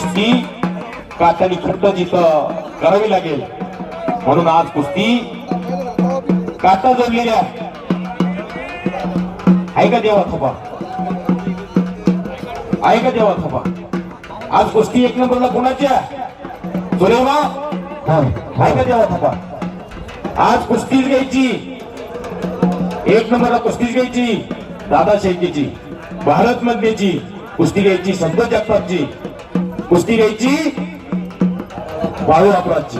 कुस्ती कातडी खड्ड जिथं करावी लागेल म्हणून आज कुस्ती काटा जोडलेल्या आहे का देवा थोपा, आहे का देवा थोपा? आज कुस्ती एक नंबरला कोणाच्या सुरेवा आहे का देवा थोपा? आज कुस्तीच घ्यायची, एक नंबरला कुस्तीच घ्यायची दादा शेळकेची, भारत मधल्याची कुस्ती घ्यायची, संतोष जगतापची कुस्ती घ्यायची, बाळू अपराधची.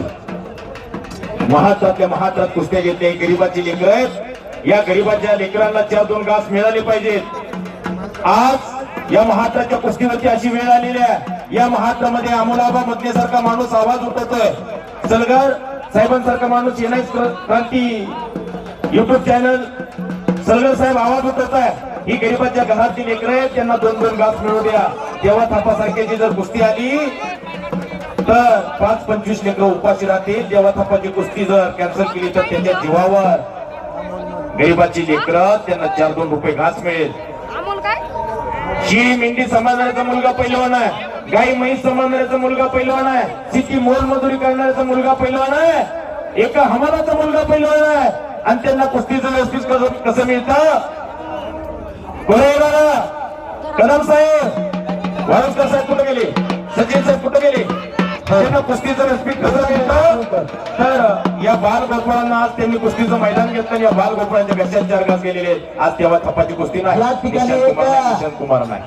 महात्रातल्या महात्रात कुस्त्या घेतल्या. गरीबाची लेकर आहेत, या गरीबाच्या लेकरांना 4-2 घास मिळाले पाहिजेत. आज या महात्राच्या कुस्तीवरती अशी वेळ आलेली आहे, या महात्रामध्ये अमोलाबा मधल्यासारखा माणूस आवाज उठवतोय, सलगर साहेबांसारखा माणूस येणारी क्रांती युट्यूब चॅनल सलगर साहेब आवाज उठवत आहे. ही गरीबाच्या घरातली लेकरं आहेत, त्यांना 2-2 घास मिळू द्या. देवा थापासारख्याची जर कुस्ती आली तर 5-25 लेकरं उपाशी राहतील. देवा थापाची कुस्ती जर कॅन्सल केली तर त्यांच्या जीवावर गरीबाची लेकरं त्यांना 4-2 रुपये घास मिळेल. शिळी मेंढी सांभाळणाऱ्याचा मुलगा पैलवान आहे, गाई म्हैस सांभाळणाऱ्याचा मुलगा पैलवान आहे, शेती मोलमजुरी करणाऱ्याचा मुलगा पैलवान आहे, एका हमालाचा मुलगा पैलवान आहे. आणि त्यांना कुस्तीचं व्यवस्थित कसं मिळतं? बरोबर कदम साहेब, वाळुसकर साहेब कुठे गेले, सचिन साहेब कुठे गेले? त्यांना कुस्तीचं व्यवस्थित कसं मिळतं? तर या बाल गोपाळांना आज त्यांनी कुस्तीचं मैदान घेतलं, या बाल गोपाळांच्या घशात 4 घास गेलेले. आज तेव्हा थपाची कुस्ती नाही, किशन कुमार नाही.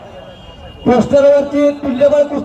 पोस्टरवरची तुल्यबळ